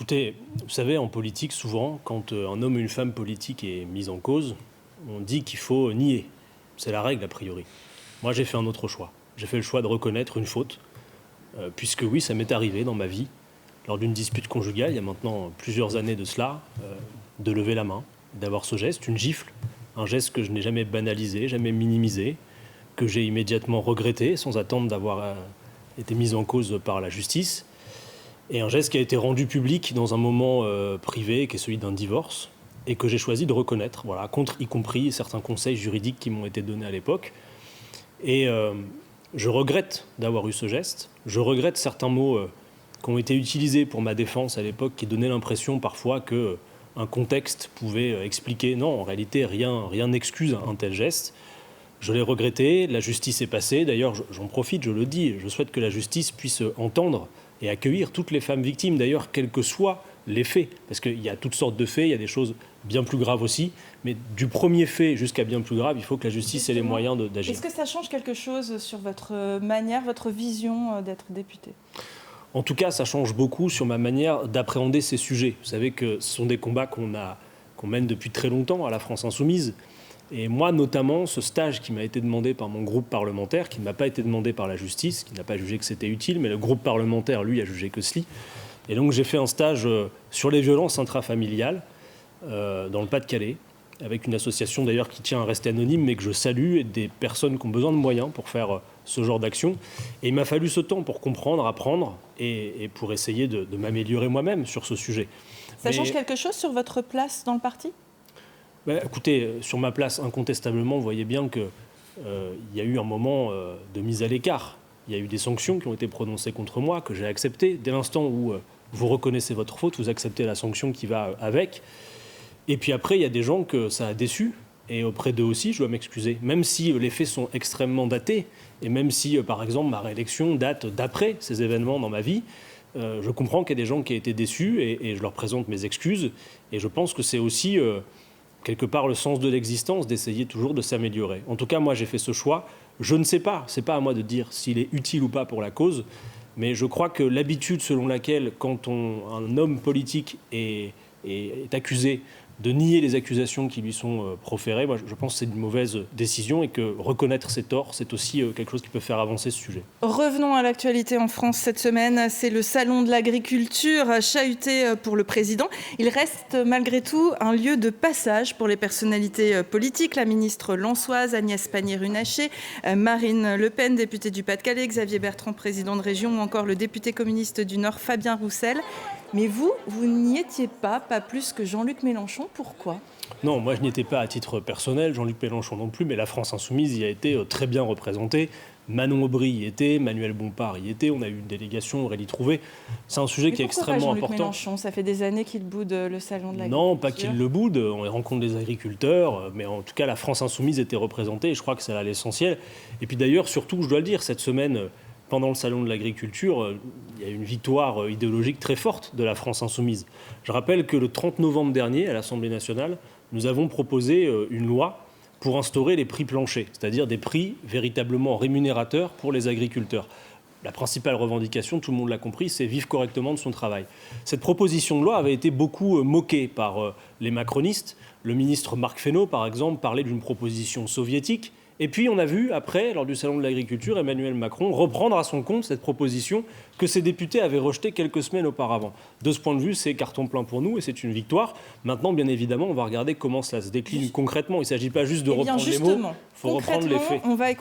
Écoutez, vous savez, en politique, souvent, quand un homme ou une femme politique est mis en cause, on dit qu'il faut nier. C'est la règle, a priori. Moi, j'ai fait un autre choix. J'ai fait le choix de reconnaître une faute, puisque oui, ça m'est arrivé dans ma vie, lors d'une dispute conjugale, il y a maintenant plusieurs années de cela, de lever la main, d'avoir ce geste, une gifle, un geste que je n'ai jamais banalisé, jamais minimisé, que j'ai immédiatement regretté, sans attendre d'avoir été mis en cause par la justice. Et un geste qui a été rendu public dans un moment privé, qui est celui d'un divorce, et que j'ai choisi de reconnaître, voilà, contre y compris certains conseils juridiques qui m'ont été donnés à l'époque. Et je regrette d'avoir eu ce geste. Je regrette certains mots qui ont été utilisés pour ma défense à l'époque, qui donnaient l'impression parfois qu'un contexte pouvait expliquer. Non, en réalité, rien n'excuse un tel geste. Je l'ai regretté, la justice est passée. D'ailleurs, j'en profite, je le dis, je souhaite que la justice puisse entendre et accueillir toutes les femmes victimes, d'ailleurs, quels que soient les faits. Parce qu'il y a toutes sortes de faits, il y a des choses bien plus graves aussi. Mais du premier fait jusqu'à bien plus grave, il faut que la justice ait les moyens d'agir. Est-ce que ça change quelque chose sur votre manière, votre vision d'être député ? En tout cas, ça change beaucoup sur ma manière d'appréhender ces sujets. Vous savez que ce sont des combats qu'on mène depuis très longtemps à la France Insoumise. Et moi, notamment, ce stage qui m'a été demandé par mon groupe parlementaire, qui ne m'a pas été demandé par la justice, qui n'a pas jugé que c'était utile, mais le groupe parlementaire, lui, a jugé que cela. Et donc, j'ai fait un stage sur les violences intrafamiliales dans le Pas-de-Calais, avec une association d'ailleurs qui tient à rester anonyme, mais que je salue, et des personnes qui ont besoin de moyens pour faire ce genre d'action. Et il m'a fallu ce temps pour comprendre, apprendre, et pour essayer de m'améliorer moi-même sur ce sujet. Ça change quelque chose sur votre place dans le parti ? Écoutez, sur ma place, incontestablement, vous voyez bien qu'il y a eu un moment de mise à l'écart. Il y a eu des sanctions qui ont été prononcées contre moi, que j'ai acceptées. Dès l'instant où vous reconnaissez votre faute, vous acceptez la sanction qui va avec. Et puis après, il y a des gens que ça a déçu. Et auprès d'eux aussi, je dois m'excuser. Même si les faits sont extrêmement datés, et même si, par exemple, ma réélection date d'après ces événements dans ma vie, je comprends qu'il y a des gens qui ont été déçus, et je leur présente mes excuses. Et je pense que c'est aussi quelque part le sens de l'existence, d'essayer toujours de s'améliorer. En tout cas, moi, j'ai fait ce choix. Je ne sais pas, c'est pas à moi de dire s'il est utile ou pas pour la cause, mais je crois que l'habitude selon laquelle, quand un homme politique est accusé de nier les accusations qui lui sont proférées, moi, je pense que c'est une mauvaise décision, et que reconnaître ses torts, c'est aussi quelque chose qui peut faire avancer ce sujet. Revenons à l'actualité en France cette semaine. C'est le salon de l'agriculture chahuté pour le président. Il reste malgré tout un lieu de passage pour les personnalités politiques. La ministre lançoise Agnès Pannier-Runacher, Marine Le Pen, députée du Pas-de-Calais, Xavier Bertrand, président de région, ou encore le député communiste du Nord, Fabien Roussel. Mais vous n'y étiez pas plus que Jean-Luc Mélenchon. Pourquoi ? Non, moi je n'y étais pas à titre personnel, Jean-Luc Mélenchon non plus, mais la France Insoumise y a été très bien représentée. Manon Aubry y était, Manuel Bompard y était, on a eu une délégation, Aurélie Trouvé. C'est un sujet qui est extrêmement important. Jean-Luc Mélenchon, ça fait des années qu'il boude le salon de l'agriculture. Non, pas qu'il le boude, on rencontre des agriculteurs, mais en tout cas la France Insoumise était représentée, et je crois que c'est là l'essentiel. Et puis d'ailleurs, surtout, je dois le dire, cette semaine, pendant le salon de l'agriculture, il y a eu une victoire idéologique très forte de la France Insoumise. Je rappelle que le 30 novembre dernier, à l'Assemblée nationale, nous avons proposé une loi pour instaurer les prix planchers, c'est-à-dire des prix véritablement rémunérateurs pour les agriculteurs. La principale revendication, tout le monde l'a compris, c'est vivre correctement de son travail. Cette proposition de loi avait été beaucoup moquée par les macronistes. Le ministre Marc Fesneau, par exemple, parlait d'une proposition soviétique. Et puis on a vu, après, lors du salon de l'agriculture, Emmanuel Macron reprendre à son compte cette proposition que ses députés avaient rejetée quelques semaines auparavant. De ce point de vue, c'est carton plein pour nous, et c'est une victoire. Maintenant, bien évidemment, on va regarder comment cela se décline concrètement. Il ne s'agit pas juste de reprendre les mots, il faut reprendre les faits. On va